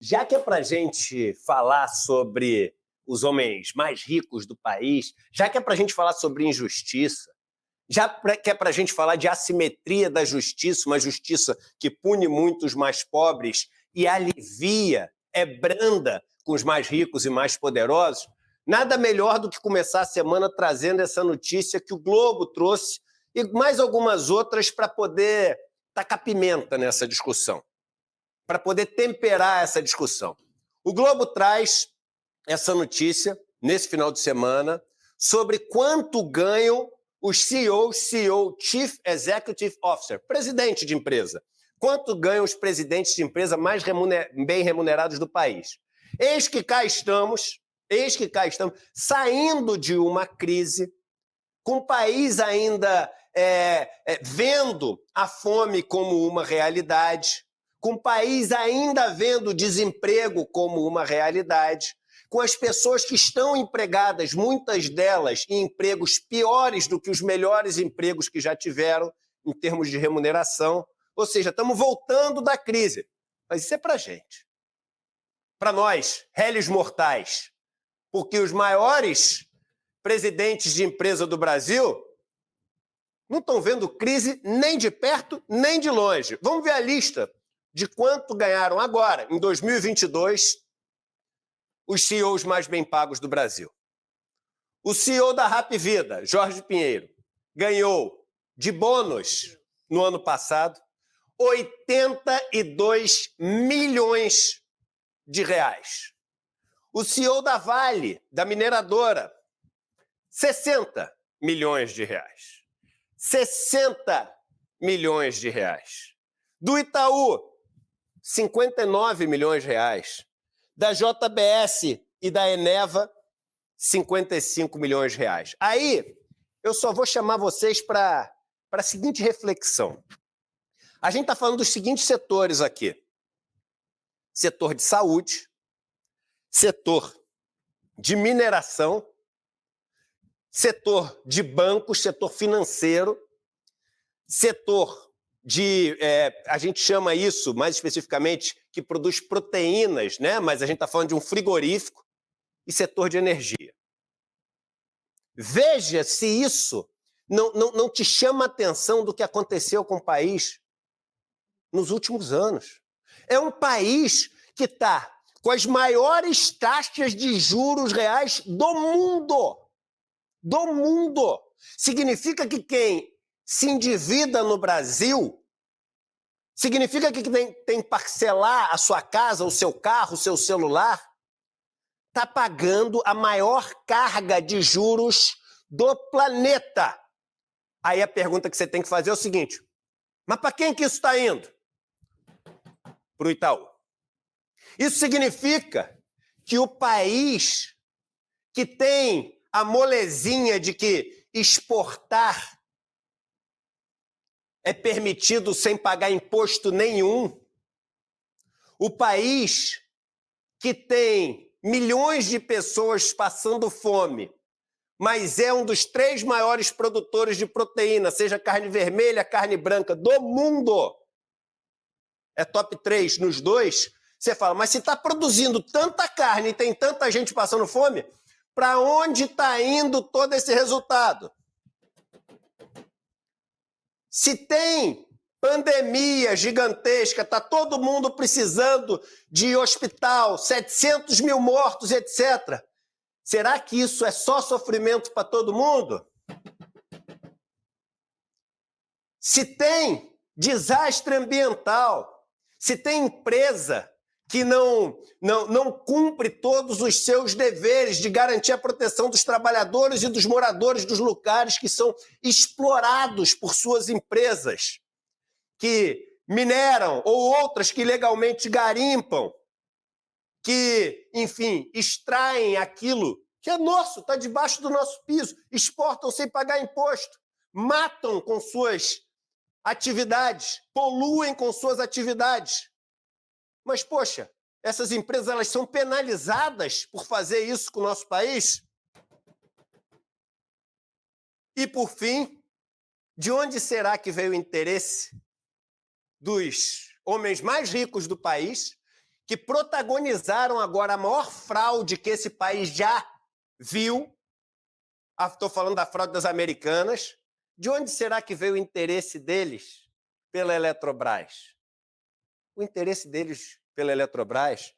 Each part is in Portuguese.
Já que é para a gente falar sobre os homens mais ricos do país, já que é para a gente falar sobre injustiça, que é para a gente falar de assimetria da justiça, uma justiça que pune muito os mais pobres e alivia, é branda com os mais ricos e mais poderosos, nada melhor do que começar a semana trazendo essa notícia que o Globo trouxe e mais algumas outras para poder tacar pimenta nessa discussão, para poder temperar essa discussão. O Globo traz essa notícia, nesse final de semana, sobre quanto ganham os CEOs, Chief Executive Officer, presidente de empresa. Quanto ganham os presidentes de empresa mais bem remunerados do país. Eis que cá estamos, saindo de uma crise, com o país ainda vendo a fome como uma realidade, com o país ainda vendo o desemprego como uma realidade, com as pessoas que estão empregadas, muitas delas em empregos piores do que os melhores empregos que já tiveram em termos de remuneração. Ou seja, estamos voltando da crise. Mas isso é para a gente. Para nós, réis mortais. Porque os maiores presidentes de empresa do Brasil não estão vendo crise nem de perto, nem de longe. Vamos ver a lista de quanto ganharam agora, em 2022, os CEOs mais bem pagos do Brasil. O CEO da Hapvida, Jorge Pinheiro, ganhou de bônus no ano passado 82 milhões de reais. O CEO da Vale, da mineradora, 60 milhões de reais. 60 milhões de reais. Do Itaú, 59 milhões de reais. Da JBS e da Eneva, 55 milhões de reais. Aí, eu só vou chamar vocês para a seguinte reflexão. A gente está falando dos seguintes setores aqui. Setor de saúde, setor de mineração, setor de bancos, setor financeiro, setor de, a gente chama isso, mais especificamente, que produz proteínas, né? Mas a gente está falando de um frigorífico, e setor de energia. Veja se isso não te chama a atenção do que aconteceu com o país nos últimos anos. É um país que está com as maiores taxas de juros reais do mundo. Do mundo. Significa que quem se endivida no Brasil, significa que quem tem que parcelar a sua casa, o seu carro, o seu celular, está pagando a maior carga de juros do planeta. Aí a pergunta que você tem que fazer é o seguinte, mas para quem que isso está indo? Para o Itaú. Isso significa que o país que tem a molezinha de que exportar é permitido sem pagar imposto nenhum, o país que tem milhões de pessoas passando fome, mas é um dos 3 maiores produtores de proteína, seja carne vermelha, carne branca, do mundo. É top 3 nos dois. Você fala, mas se está produzindo tanta carne e tem tanta gente passando fome, para onde está indo todo esse resultado? Se tem pandemia gigantesca, está todo mundo precisando de hospital, 700 mil mortos, etc. Será que isso é só sofrimento para todo mundo? Se tem desastre ambiental, se tem empresa que não cumpre todos os seus deveres de garantir a proteção dos trabalhadores e dos moradores dos lugares que são explorados por suas empresas, que mineram, ou outras que ilegalmente garimpam, que, enfim, extraem aquilo que é nosso, está debaixo do nosso piso, exportam sem pagar imposto, matam com suas atividades, poluem com suas atividades. Mas, poxa, essas empresas elas são penalizadas por fazer isso com o nosso país? E, por fim, de onde será que veio o interesse dos homens mais ricos do país, que protagonizaram agora a maior fraude que esse país já viu. Estou falando da fraude das Americanas. De onde será que veio o interesse deles pela Eletrobras? O interesse deles pela Eletrobras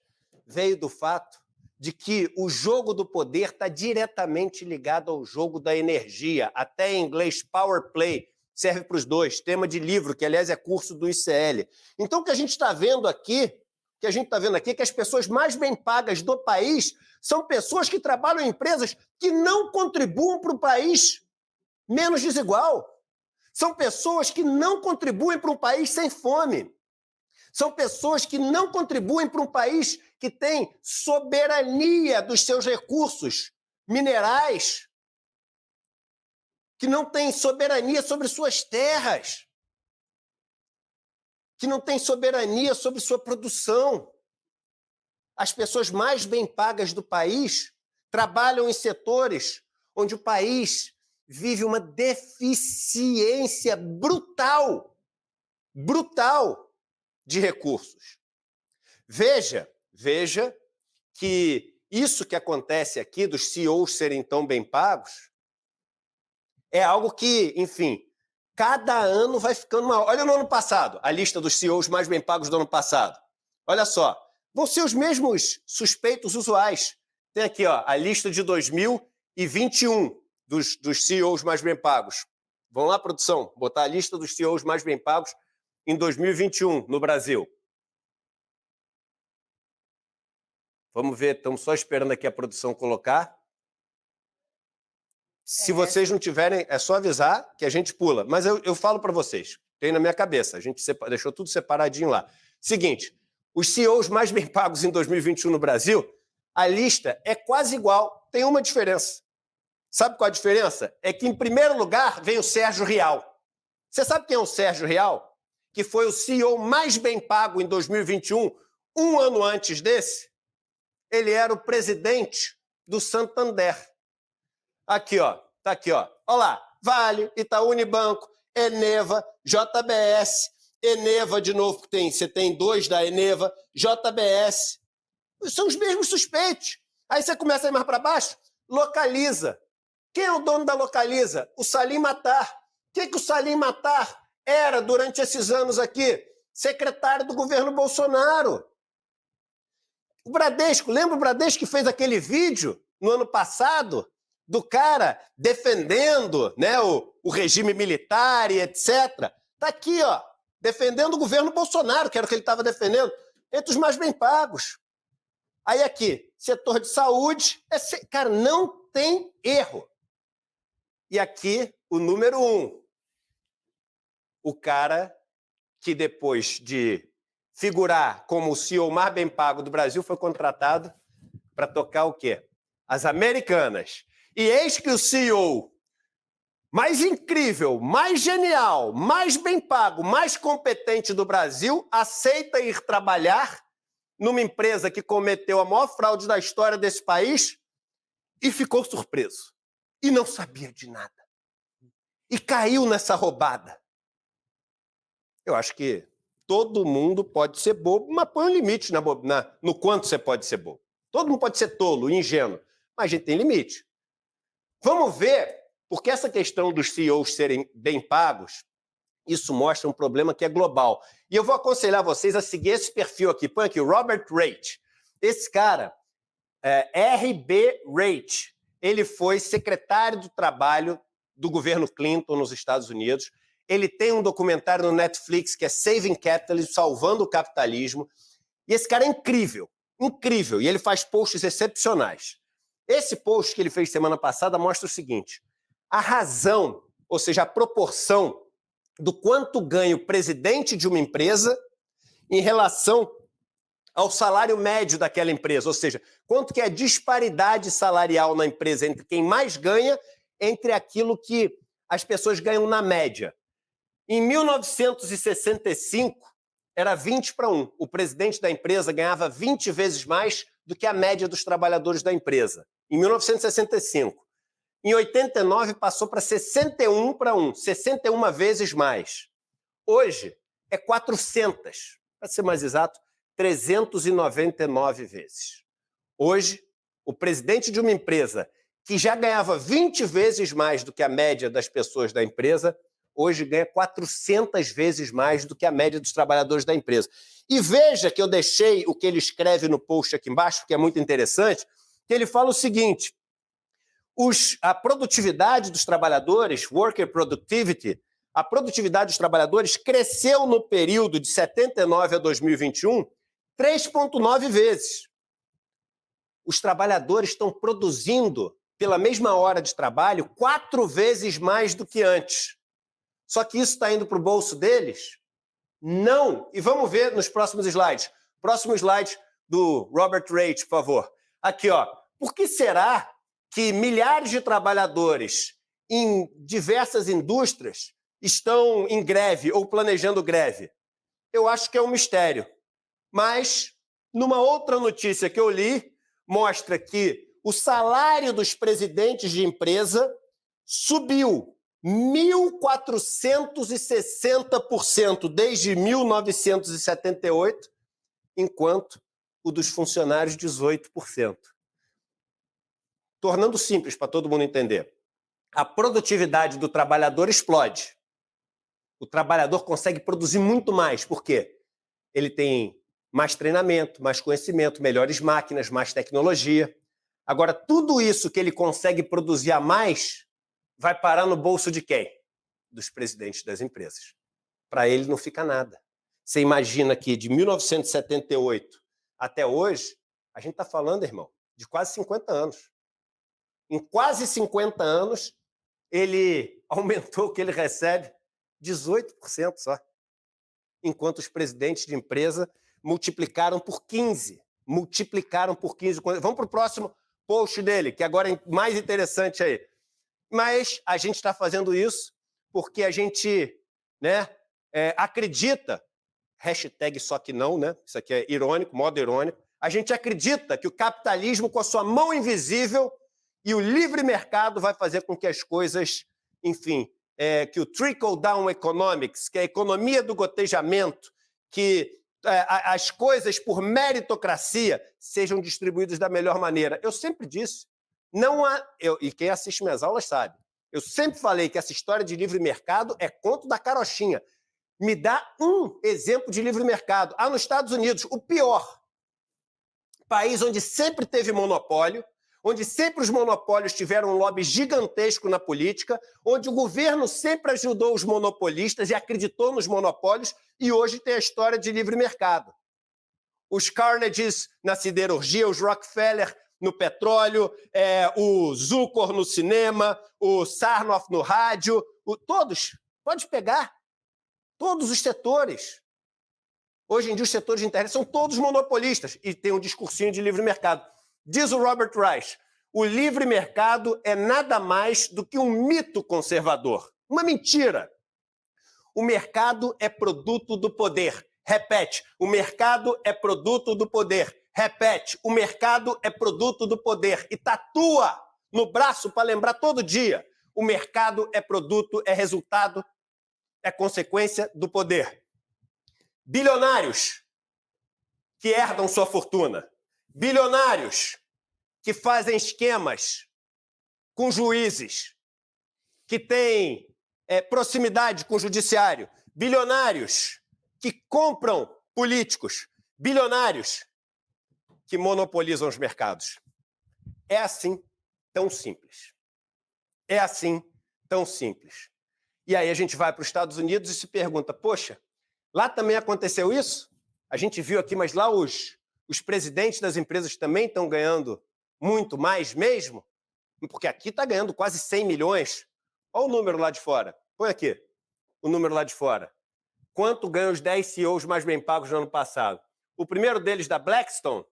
veio do fato de que o jogo do poder está diretamente ligado ao jogo da energia. Até em inglês, power play, serve para os dois. Tema de livro, que, aliás, é curso do ICL. Então, o que a gente está vendo aqui, é que as pessoas mais bem pagas do país são pessoas que trabalham em empresas que não contribuem para o país menos desigual. São pessoas que não contribuem para um país sem fome. São pessoas que não contribuem para um país que tem soberania dos seus recursos minerais, que não tem soberania sobre suas terras, que não tem soberania sobre sua produção. As pessoas mais bem pagas do país trabalham em setores onde o país vive uma deficiência brutal de recursos. Veja que isso que acontece aqui, dos CEOs serem tão bem pagos, é algo que, enfim, cada ano vai ficando maior. Olha no ano passado, a lista dos CEOs mais bem pagos do ano passado. Olha só, vão ser os mesmos suspeitos usuais. Tem aqui, ó, a lista de 2021 dos CEOs mais bem pagos. Vamos lá, produção, botar a lista dos CEOs mais bem pagos em 2021 no Brasil. Vamos ver, estamos só esperando aqui a produção colocar. Se vocês não tiverem, é só avisar que a gente pula. Mas eu falo para vocês, tem na minha cabeça, a gente deixou tudo separadinho lá. Seguinte, os CEOs mais bem pagos em 2021 no Brasil, a lista é quase igual, tem uma diferença. Sabe qual a diferença? É que, em primeiro lugar, vem o Sérgio Rial. Você sabe quem é o Sérgio Rial? Que foi o CEO mais bem pago em 2021, um ano antes desse. Ele era o presidente do Santander. Aqui, ó. Tá aqui, ó. Olha lá. Vale, Itaú Unibanco, Eneva, JBS, Eneva de novo, que você tem dois da Eneva, JBS. São os mesmos suspeitos. Aí você começa a ir mais para baixo, Localiza. Quem é o dono da Localiza? O Salim Matar. O que o Salim Matar era durante esses anos aqui? Secretário do governo Bolsonaro. O Bradesco, lembra o Bradesco que fez aquele vídeo no ano passado do cara defendendo, né, o regime militar e etc. Tá aqui, ó, defendendo o governo Bolsonaro, que era o que ele estava defendendo, entre os mais bem pagos. Aí aqui, setor de saúde, cara, não tem erro. E aqui, o número 1, o cara que depois de figurar como o CEO mais bem pago do Brasil foi contratado para tocar o quê? As Americanas. E eis que o CEO mais incrível, mais genial, mais bem pago, mais competente do Brasil aceita ir trabalhar numa empresa que cometeu a maior fraude da história desse país e ficou surpreso. E não sabia de nada. E caiu nessa roubada. Eu acho que todo mundo pode ser bobo, mas põe um limite no quanto você pode ser bobo. Todo mundo pode ser tolo, ingênuo, mas a gente tem limite. Vamos ver, porque essa questão dos CEOs serem bem pagos, isso mostra um problema que é global. E eu vou aconselhar vocês a seguir esse perfil aqui. Põe aqui, Robert Reich. Esse cara, R.B. Reich, ele foi secretário do Trabalho do governo Clinton nos Estados Unidos. Ele tem um documentário no Netflix que é Saving Capitalism, Salvando o Capitalismo. E esse cara é incrível, incrível. E ele faz posts excepcionais. Esse post que ele fez semana passada mostra o seguinte: a razão, ou seja, a proporção do quanto ganha o presidente de uma empresa em relação ao salário médio daquela empresa, ou seja, quanto que é a disparidade salarial na empresa entre quem mais ganha entre aquilo que as pessoas ganham na média. Em 1965, era 20-1. O presidente da empresa ganhava 20 vezes mais do que a média dos trabalhadores da empresa. Em 1965. Em 89, passou para 61-1, 61 vezes mais. Hoje, é 400, para ser mais exato, 399 vezes. Hoje, o presidente de uma empresa que já ganhava 20 vezes mais do que a média das pessoas da empresa, hoje ganha 400 vezes mais do que a média dos trabalhadores da empresa. E veja que eu deixei o que ele escreve no post aqui embaixo, que é muito interessante, que ele fala o seguinte: a produtividade dos trabalhadores, worker productivity, a produtividade dos trabalhadores cresceu no período de 79 a 2021 3,9 vezes. Os trabalhadores estão produzindo, pela mesma hora de trabalho, 4 vezes mais do que antes. Só que isso está indo para o bolso deles? Não. E vamos ver nos próximos slides. Próximo slide do Robert Reich, por favor. Aqui, ó. Por que será que milhares de trabalhadores em diversas indústrias estão em greve ou planejando greve? Eu acho que é um mistério. Mas, numa outra notícia que eu li, mostra que o salário dos presidentes de empresa subiu 1.460% desde 1978, enquanto o dos funcionários 18%. Tornando simples para todo mundo entender, a produtividade do trabalhador explode. O trabalhador consegue produzir muito mais. Por quê? Ele tem mais treinamento, mais conhecimento, melhores máquinas, mais tecnologia. Agora, tudo isso que ele consegue produzir a mais vai parar no bolso de quem? Dos presidentes das empresas. Para ele não fica nada. Você imagina que de 1978 até hoje, a gente está falando, irmão, de quase 50 anos. Em quase 50 anos, ele aumentou o que ele recebe 18% só. Enquanto os presidentes de empresa multiplicaram por 15. Multiplicaram por 15. Vamos para o próximo post dele, que agora é mais interessante aí. Mas a gente está fazendo isso porque a gente, né, acredita, hashtag só que não, né? Isso aqui é irônico, modo irônico. A gente acredita que o capitalismo, com a sua mão invisível e o livre mercado, vai fazer com que as coisas, enfim, que o trickle-down economics, que é a economia do gotejamento, que as coisas por meritocracia sejam distribuídas da melhor maneira. Eu sempre disse, não há... e quem assiste minhas aulas sabe, eu sempre falei que essa história de livre mercado é conto da carochinha. Me dá um exemplo de livre mercado. Nos Estados Unidos, o pior país onde sempre teve monopólio, onde sempre os monopólios tiveram um lobby gigantesco na política, onde o governo sempre ajudou os monopolistas e acreditou nos monopólios, e hoje tem a história de livre mercado. Os Carnegies na siderurgia, os Rockefeller no petróleo, o Zukor no cinema, o Sarnoff no rádio, todos, pode pegar, todos os setores. Hoje em dia os setores de internet são todos monopolistas e tem um discursinho de livre mercado. Diz o Robert Reich, o livre mercado é nada mais do que um mito conservador. Uma mentira. O mercado é produto do poder. Repete, o mercado é produto do poder. Repete, o mercado é produto do poder. E tatua no braço para lembrar todo dia. O mercado é produto, é resultado, é consequência do poder. Bilionários que herdam sua fortuna. Bilionários que fazem esquemas com juízes, que têm proximidade com o judiciário. Bilionários que compram políticos. Bilionários que monopolizam os mercados. É assim tão simples. É assim tão simples. E aí a gente vai para os Estados Unidos e se pergunta, poxa, lá também aconteceu isso? A gente viu aqui, mas lá os presidentes das empresas também estão ganhando muito mais mesmo? Porque aqui está ganhando quase 100 milhões. Olha o número lá de fora. Põe aqui o número lá de fora. Quanto ganham os 10 CEOs mais bem pagos no ano passado? O primeiro deles, da Blackstone,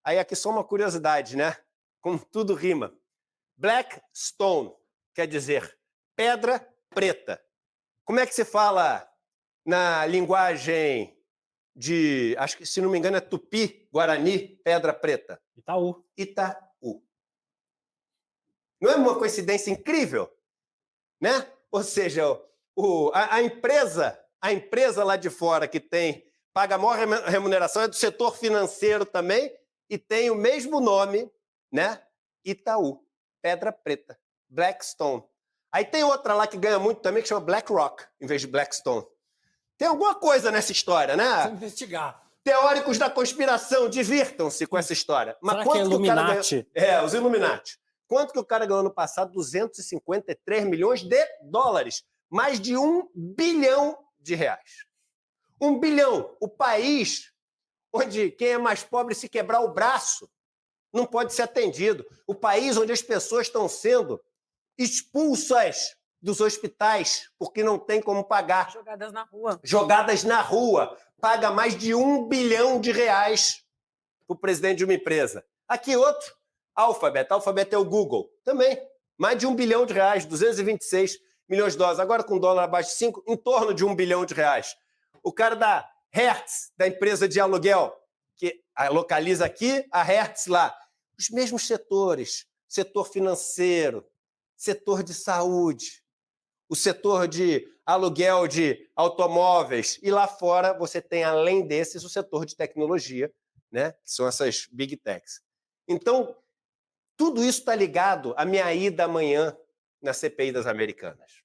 aí aqui só uma curiosidade, né? Como tudo rima. Blackstone quer dizer pedra preta. Como é que se fala na linguagem de, acho que, se não me engano, é Tupi, Guarani, pedra preta? Itaú. Itaú. Não é uma coincidência incrível? Né? Ou seja, a empresa lá de fora que tem paga a maior remuneração, é do setor financeiro também, e tem o mesmo nome, né? Itaú, Pedra Preta, Blackstone. Aí tem outra lá que ganha muito também, que chama BlackRock, em vez de Blackstone. Tem alguma coisa nessa história, né? Vamos investigar. Teóricos da conspiração, divirtam-se com essa história. Mas será quanto que é Illuminati? Que o cara ganhou? Os Illuminati. Quanto que o cara ganhou no passado? 253 milhões de dólares. Mais de R$1 bilhão. 1 bilhão. O país onde quem é mais pobre, se quebrar o braço, não pode ser atendido. O país onde as pessoas estão sendo expulsas dos hospitais porque não tem como pagar. Jogadas na rua. Jogadas na rua. Paga mais de R$1 bilhão para o presidente de uma empresa. Aqui outro, Alphabet. Alphabet é o Google. Também. Mais de R$1 bilhão, 226 milhões de dólares. Agora com dólar abaixo de 5, em torno de R$1 bilhão. O cara da Hertz, da empresa de aluguel, que localiza aqui, a Hertz lá. Os mesmos setores. Setor financeiro, setor de saúde, o setor de aluguel de automóveis. E lá fora você tem, além desses, o setor de tecnologia, né? Que são essas big techs. Então, tudo isso está ligado à minha ida amanhã na CPI das Americanas.